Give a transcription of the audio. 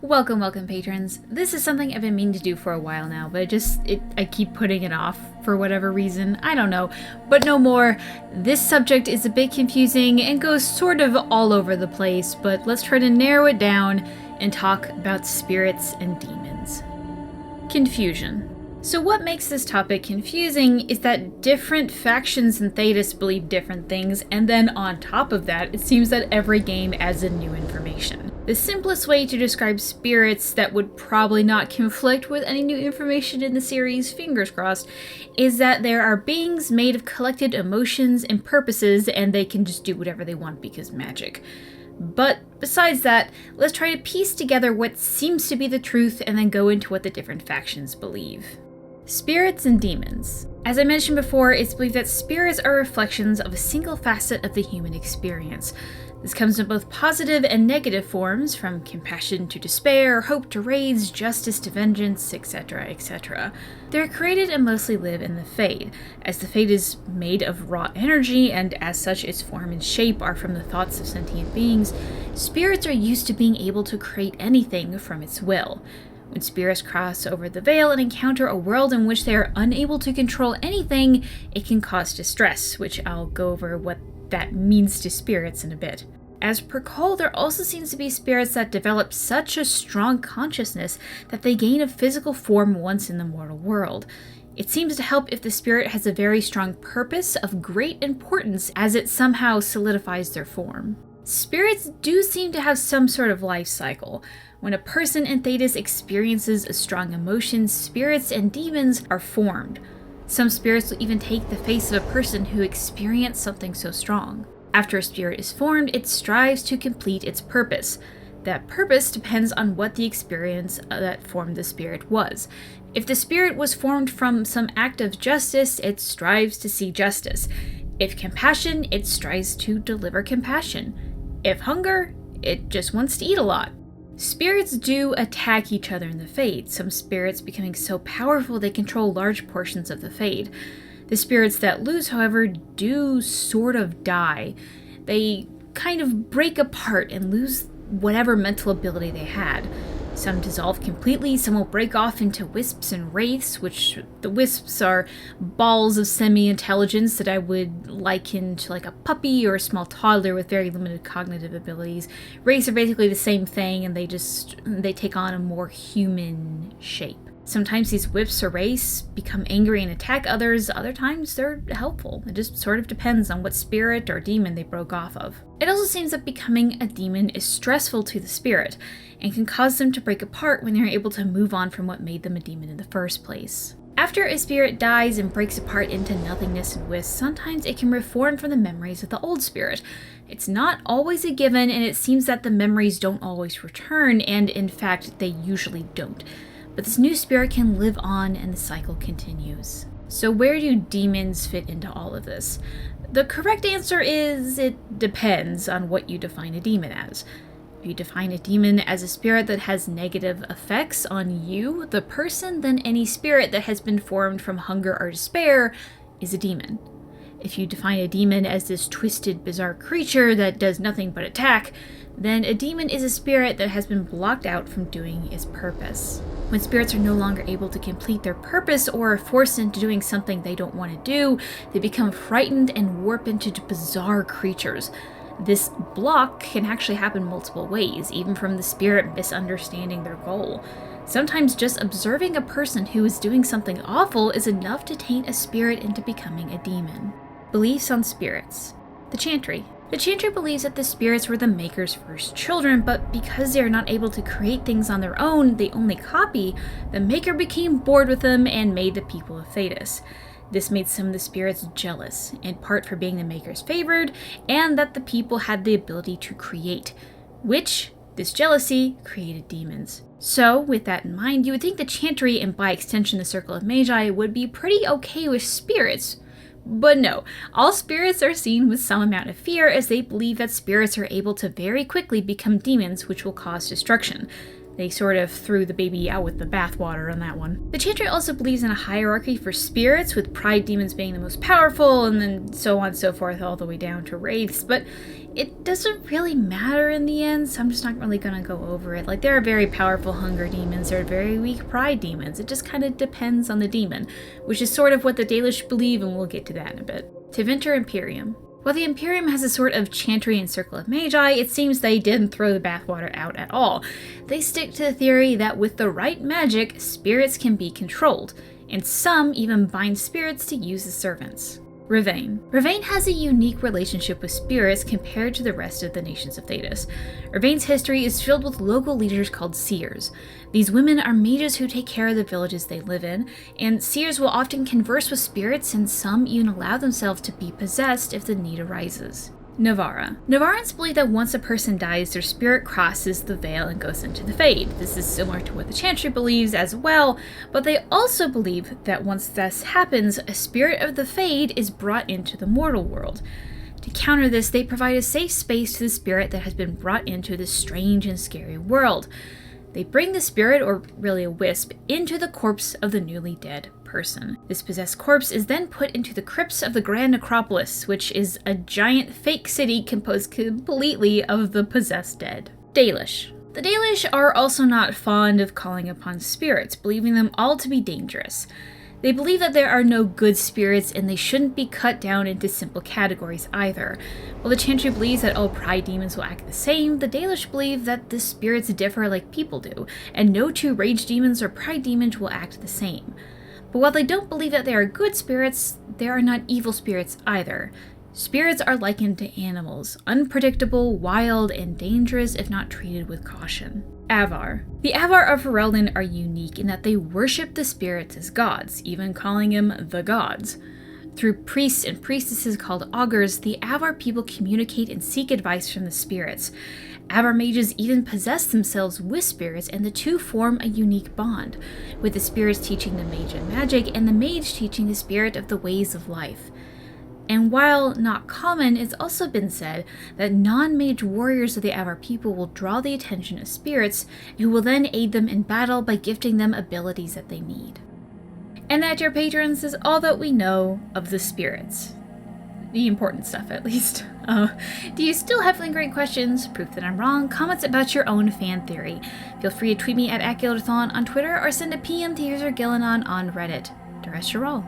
Welcome, patrons. This is something I've been meaning to do for a while now, but I keep putting it off for whatever reason. I don't know. But no more. This subject is a bit confusing and goes sort of all over the place, but let's try to narrow it down and talk about spirits and demons. Confusion. So what makes this topic confusing is that different factions in Thedas believe different things, and then on top of that, it seems that every game adds in new information. The simplest way to describe spirits that would probably not conflict with any new information in the series, fingers crossed, is that there are beings made of collected emotions and purposes, and they can just do whatever they want because magic. But besides that, let's try to piece together what seems to be the truth and then go into what the different factions believe. Spirits and demons. As I mentioned before, it's believed that spirits are reflections of a single facet of the human experience. This comes in both positive and negative forms, from compassion to despair, hope to rage, justice to vengeance, etc., etc. They're created and mostly live in the Fade, as the Fade is made of raw energy, and as such its form and shape are from the thoughts of sentient beings. Spirits are used to being able to create anything from its will. When spirits cross over the veil and encounter a world in which they are unable to control anything, it can cause distress, which I'll go over what that means to spirits in a bit. As per Cole, there also seems to be spirits that develop such a strong consciousness that they gain a physical form once in the mortal world. It seems to help if the spirit has a very strong purpose of great importance, as it somehow solidifies their form. Spirits do seem to have some sort of life cycle. When a person in Thedas experiences a strong emotion, spirits and demons are formed. Some spirits will even take the face of a person who experienced something so strong. After a spirit is formed, it strives to complete its purpose. That purpose depends on what the experience that formed the spirit was. If the spirit was formed from some act of justice, it strives to see justice. If compassion, it strives to deliver compassion. If hunger, it just wants to eat a lot. Spirits do attack each other in the Fade, some spirits becoming so powerful they control large portions of the Fade. The spirits that lose, however, do sort of die. They kind of break apart and lose whatever mental ability they had. Some dissolve completely, some will break off into wisps and wraiths, which the wisps are balls of semi-intelligence that I would liken to like a puppy or a small toddler with very limited cognitive abilities. Wraiths are basically the same thing, and they take on a more human shape. Sometimes these wisps or wraiths become angry and attack others, other times they're helpful. It just sort of depends on what spirit or demon they broke off of. It also seems that becoming a demon is stressful to the spirit, and can cause them to break apart when they're able to move on from what made them a demon in the first place. After a spirit dies and breaks apart into nothingness and wisps, sometimes it can reform from the memories of the old spirit. It's not always a given, and it seems that the memories don't always return, and in fact, they usually don't. But this new spirit can live on, and the cycle continues. So where do demons fit into all of this? The correct answer is it depends on what you define a demon as. If you define a demon as a spirit that has negative effects on you, the person, then any spirit that has been formed from hunger or despair is a demon. If you define a demon as this twisted, bizarre creature that does nothing but attack, then a demon is a spirit that has been blocked out from doing its purpose. When spirits are no longer able to complete their purpose or are forced into doing something they don't want to do, they become frightened and warp into bizarre creatures. This block can actually happen multiple ways, even from the spirit misunderstanding their goal. Sometimes just observing a person who is doing something awful is enough to taint a spirit into becoming a demon. Beliefs on spirits. The Chantry. The Chantry believes that the spirits were the Maker's first children, but because they are not able to create things on their own, they only copy, the Maker became bored with them and made the people of Thedas. This made some of the spirits jealous, in part for being the Maker's favored, and that the people had the ability to create, which, this jealousy, created demons. So, with that in mind, you would think the Chantry, and by extension the Circle of Magi, would be pretty okay with spirits. But no, all spirits are seen with some amount of fear, as they believe that spirits are able to very quickly become demons, which will cause destruction. They sort of threw the baby out with the bathwater on that one. The Chantry also believes in a hierarchy for spirits, with pride demons being the most powerful, and then so on and so forth, all the way down to wraiths, but it doesn't really matter in the end, so I'm just not really gonna go over it. Like, there are very powerful hunger demons, there are very weak pride demons. It just kind of depends on the demon, which is sort of what the Dalish believe, and we'll get to that in a bit. Tevinter Imperium. While the Imperium has a sort of Chantry and Circle of Magi, it seems they didn't throw the bathwater out at all. They stick to the theory that with the right magic, spirits can be controlled, and some even bind spirits to use as servants. Rivain. Rivain has a unique relationship with spirits compared to the rest of the nations of Thedas. Rivain's history is filled with local leaders called seers. These women are mages who take care of the villages they live in, and seers will often converse with spirits, and some even allow themselves to be possessed if the need arises. Navara. Navarans believe that once a person dies, their spirit crosses the veil and goes into the Fade. This is similar to what the Chantry believes as well, but they also believe that once this happens, a spirit of the Fade is brought into the mortal world. To counter this, they provide a safe space to the spirit that has been brought into this strange and scary world. They bring the spirit, or really a wisp, into the corpse of the newly dead person. This possessed corpse is then put into the crypts of the Grand Necropolis, which is a giant fake city composed completely of the possessed dead. Dalish. The Dalish are also not fond of calling upon spirits, believing them all to be dangerous. They believe that there are no good spirits and they shouldn't be cut down into simple categories either. While the Chantry believes that all pride demons will act the same, the Dalish believe that the spirits differ like people do, and no two rage demons or pride demons will act the same. But while they don't believe that they are good spirits, they are not evil spirits either. Spirits are likened to animals, unpredictable, wild, and dangerous if not treated with caution. Avar. The Avar of Ferelden are unique in that they worship the spirits as gods, even calling them the gods. Through priests and priestesses called augurs, the Avar people communicate and seek advice from the spirits. Avar mages even possess themselves with spirits, and the two form a unique bond, with the spirits teaching the mage of magic and the mage teaching the spirit of the ways of life. And while not common, it's also been said that non-mage warriors of the Avar people will draw the attention of spirits, who will then aid them in battle by gifting them abilities that they need. And that, dear patrons, is all that we know of the spirits. The important stuff, at least. Do you still have lingering questions, proof that I'm wrong, comments about your own fan theory? Feel free to tweet me at @Gilderthon on Twitter, or send a PM to user Gillanon on Reddit. Dress your roll.